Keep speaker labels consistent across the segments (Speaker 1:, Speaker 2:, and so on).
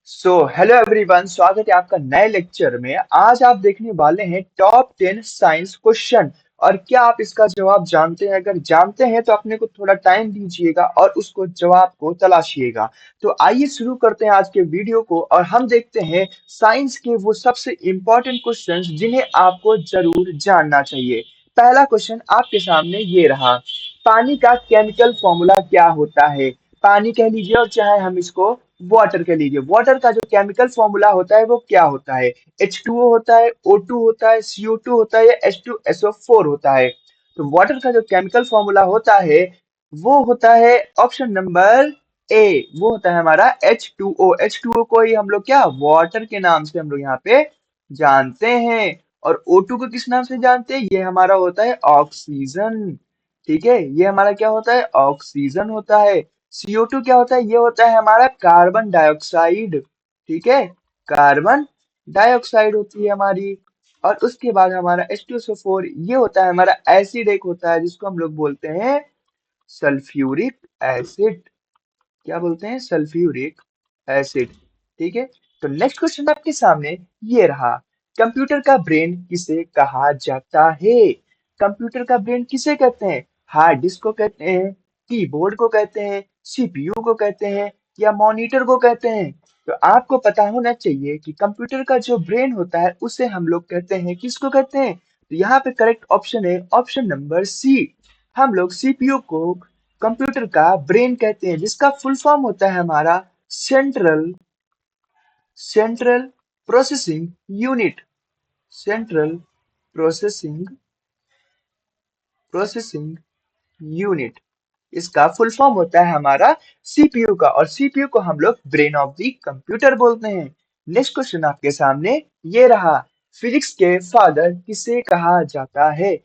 Speaker 1: Hello everyone, स्वागत है आपका नए लेक्चर में। आज आप देखने वाले हैं टॉप 10 साइंस क्वेश्चन। और क्या आप इसका जवाब जानते हैं? अगर जानते हैं तो अपने को थोड़ा टाइम दीजिएगा और उसको जवाब को तलाशिएगा। तो आइए शुरू करते हैं आज के वीडियो को और हम देखते हैं साइंस के वो सबसे इम्पोर्टेंट क्वेश्चंस जिन्हें आपको जरूर जानना चाहिए। पहला क्वेश्चन आपके सामने ये रहा। पानी का केमिकल फॉर्मूला क्या होता है? पानी कह लीजिए और चाहे हम इसको वाटर कह लीजिए। वाटर का जो केमिकल फॉर्मूला होता है वो क्या होता है? H2O होता है, O2 होता है, CO2 होता है या H2SO4 होता है? तो वाटर का जो केमिकल फॉर्मूला होता है वो होता है ऑप्शन नंबर ए। वो होता है हमारा H2O। H2O को ही हम लोग क्या वाटर के नाम से हम लोग यहाँ पे जानते हैं। और O2 को किस नाम से जानते हैं? ये हमारा होता है ऑक्सीजन। ठीक है, ये हमारा क्या होता है? ऑक्सीजन होता है। CO2 क्या होता है? ये होता है हमारा कार्बन डाइऑक्साइड। ठीक है, कार्बन डाइऑक्साइड होती है हमारी। और उसके बाद हमारा H2SO4 ये होता है हमारा एसिड, एक होता है जिसको हम लोग बोलते हैं सल्फ्यूरिक एसिड। क्या बोलते हैं? Sulphuric acid. ठीक है, तो नेक्स्ट क्वेश्चन आपके सामने ये रहा। कंप्यूटर का ब्रेन किसे कहा जाता है? कंप्यूटर का ब्रेन किसे कहते हैं? हार्ड डिस्क को कहते हैं, कीबोर्ड को कहते हैं, CPU को कहते हैं या मॉनिटर को कहते हैं? तो आपको पता होना चाहिए कि कंप्यूटर का जो ब्रेन होता है उसे हम लोग कहते हैं, किसको कहते हैं? तो यहाँ पे करेक्ट ऑप्शन है ऑप्शन नंबर सी। हम लोग CPU को कंप्यूटर का ब्रेन कहते हैं, जिसका फुल फॉर्म होता है हमारा central central processing unit. Central processing processing unit, इसका फुल फॉर्म होता है हमारा CPU का। और CPU को हम लोग ब्रेन ऑफ द कंप्यूटर बोलते हैं। नेक्स्ट क्वेश्चन आपके सामने ये रहा। फिजिक्स के फादर किसे कहा जाता है?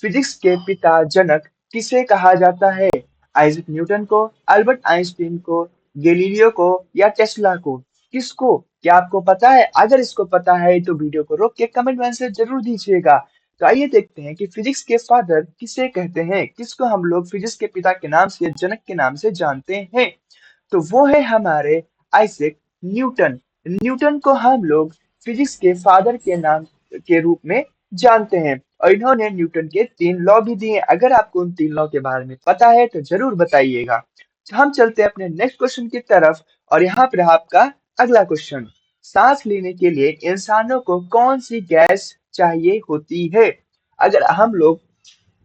Speaker 1: फिजिक्स के पिता जनक किसे कहा जाता है? आइजैक न्यूटन को, अल्बर्ट आइंस्टीन को, गैलीलियो को या टेस्ला को? किसको? क्या आपको पता है? अगर इसको पता है तो वीडियो को रोक के कमेंट में आंसर जरूर दीजिएगा। तो आइए देखते हैं कि फिजिक्स के फादर किसे कहते हैं, किसको हम लोग फिजिक्स के पिता के नाम से, जनक के नाम से जानते हैं। तो वो है हमारे आइजैक न्यूटन। न्यूटन को हम लोग फिजिक्स के फादर के नाम के रूप में जानते हैं। और इन्होंने न्यूटन के 3 लॉ भी दिए। अगर आपको उन 3 लॉ के बारे में पता है तो जरूर बताइएगा। तो हम चलते हैं अपने नेक्स्ट क्वेश्चन की तरफ। और यहाँ पर आपका अगला क्वेश्चन। सांस लेने के लिए इंसानों को कौन सी गैस चाहिए होती है? अगर हम लोग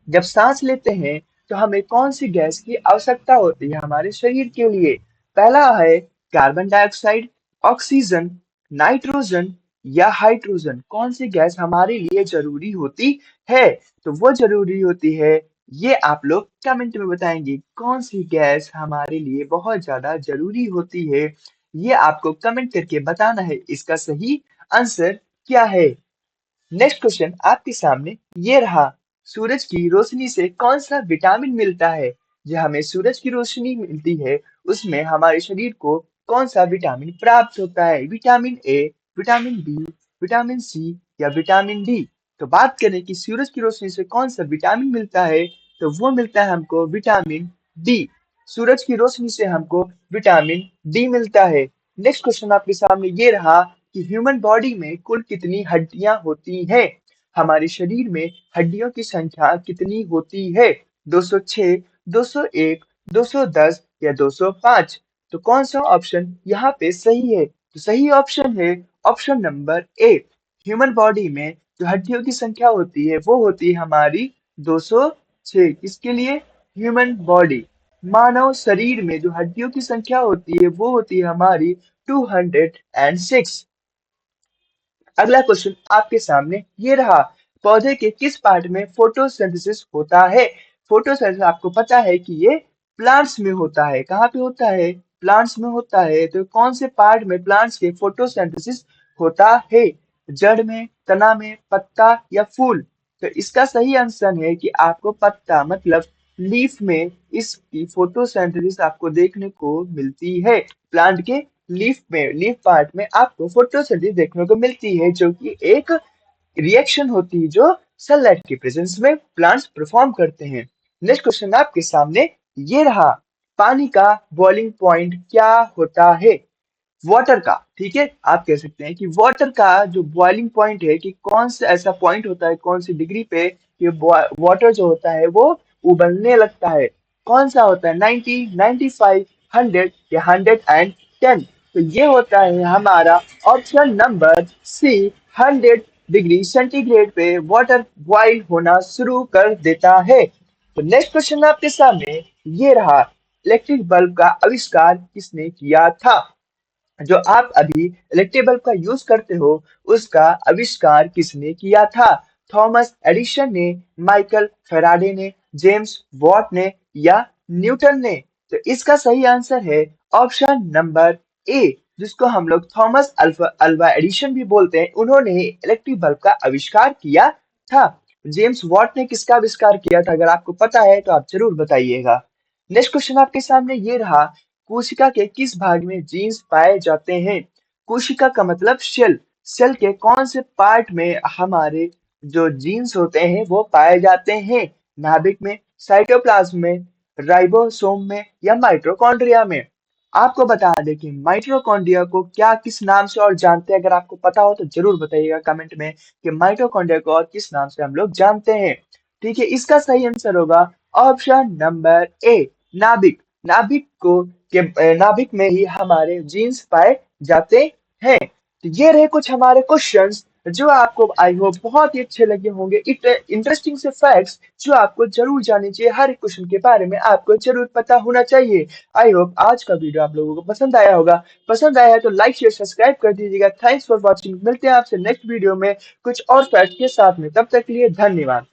Speaker 1: जब सांस लेते हैं तो हमें कौन सी गैस की आवश्यकता होती है हमारे शरीर के लिए? पहला है कार्बन डाइऑक्साइड, ऑक्सीजन, नाइट्रोजन या हाइड्रोजन। कौन सी गैस हमारे लिए जरूरी होती है? तो वो जरूरी होती है, ये आप लोग कमेंट में बताएंगे कौन सी गैस हमारे लिए बहुत ज्यादा जरूरी होती है। ये आपको कमेंट करके बताना है इसका सही आंसर क्या है। नेक्स्ट क्वेश्चन आपके सामने ये रहा। सूरज की रोशनी से कौन सा विटामिन मिलता है? जो हमें सूरज की रोशनी मिलती है उसमें हमारे शरीर को कौन सा विटामिन प्राप्त होता है? Vitamin A, vitamin B, vitamin C या विटामिन डी? तो बात करें कि सूरज की रोशनी से कौन सा विटामिन मिलता है, तो वो मिलता है हमको विटामिन डी। सूरज की रोशनी से हमको विटामिन डी मिलता है। नेक्स्ट क्वेश्चन आपके सामने ये रहा कि ह्यूमन बॉडी में कुल कितनी हड्डियां होती हैं? हमारे शरीर में हड्डियों की संख्या कितनी होती है? 206, 201, 210 या 205? तो कौन सा ऑप्शन यहाँ पे सही है? तो सही ऑप्शन है option number A. Human body में जो हड्डियों की संख्या होती है वो होती है हमारी 206। किसके लिए? ह्यूमन बॉडी, मानव शरीर में जो हड्डियों की संख्या होती है वो होती है हमारी 206। अगला क्वेश्चन आपके सामने ये रहा। पौधे के किस पार्ट में फोटोसिंथेसिस होता है? फोटोसिंथेसिस आपको पता है कि ये प्लांट्स में होता है। कहाँ पे होता है? प्लांट्स में होता है। तो कौन से पार्ट में प्लांट्स के फोटोसिंथेसिस होता है? जड़ में, तना में, पत्ता या फूल? तो इसका सही आंसर है कि आपको पत्ता मतलब लीफ में इसकी फोटोसिंथेसिस आपको देखने को मिलती है। प्लांट के लीफ में, लीफ पार्ट में आपको फोटोसिंथेसिस देखने को मिलती है, जो कि एक रिएक्शन होती है जो सनलाइट के प्रेजेंस में प्लांट्स परफॉर्म करते हैं। नेक्स्ट क्वेश्चन आपके सामने ये रहा। पानी का बॉइलिंग पॉइंट क्या होता है? वाटर का, ठीक है, आप कह सकते हैं कि वाटर का जो बॉइलिंग पॉइंट है, कि कौन सा ऐसा पॉइंट होता है, कौन सी डिग्री पे ये वाटर जो होता है वो उबलने लगता है, कौन सा होता है, 90, 95, 100 या 110। तो ये होता है हमारा option number C, 100 degree centigrade पे वाटर बॉइल होना शुरू कर देता है। तो नेक्स्ट क्वेश्चन आपके सामने ये रहा, इलेक्ट्रिक बल्ब का आविष्कार किसने किया था? जो आप अभी इलेक्ट्रिक बल्ब का यूज करते हो, उसका आविष्कार किसने किया था? थॉमस एडिसन ने, माइकल फैराडे ने, जेम्स वॉट ने या न्यूटन ने? तो इसका सही आंसर है ऑप्शन नंबर ए, जिसको हम लोग थॉमस अल्फा अल्वा एडिशन भी बोलते हैं। उन्होंने इलेक्ट्रिक बल्ब का आविष्कार किया था। जेम्स वॉट ने किसका आविष्कार किया था? अगर आपको पता है तो आप जरूर बताइएगा। नेक्स्ट क्वेश्चन आपके सामने ये रहा, कोशिका के किस भाग में जीन्स पाए जाते हैं? कोशिका का मतलब सेल। सेल के कौन से पार्ट में हमारे जो जीन्स होते हैं वो पाए जाते हैं? नाभिक में, साइटोप्लाज्म में, राइबोसोम में या माइटोकॉन्ड्रिया में? आपको बता दें कि माइटोकॉन्ड्रिया को क्या किस नाम से और जानते हैं? अगर आपको पता हो तो जरूर बताइएगा कमेंट में कि माइटोकॉन्ड्रिया को और किस नाम से हम लोग जानते हैं। ठीक है, इसका सही आंसर होगा ऑप्शन नंबर ए, नाभिक। नाभिक को नाभिक में ही हमारे जीन्स पाए जाते हैं। तो ये रहे कुछ हमारे क्वेश्चंस जो आपको आई होप बहुत ही अच्छे लगे होंगे, इंटरेस्टिंग से फैक्ट्स जो आपको जरूर जानने चाहिए, हर एक क्वेश्चन के बारे में आपको जरूर पता होना चाहिए। आई होप आज का वीडियो आप लोगों को पसंद आया होगा। पसंद आया है तो लाइक शेयर सब्सक्राइब कर दीजिएगा। Thanks for watching. मिलते हैं आपसे नेक्स्ट वीडियो में कुछ और फैक्ट के साथ में। तब तक के लिए धन्यवाद।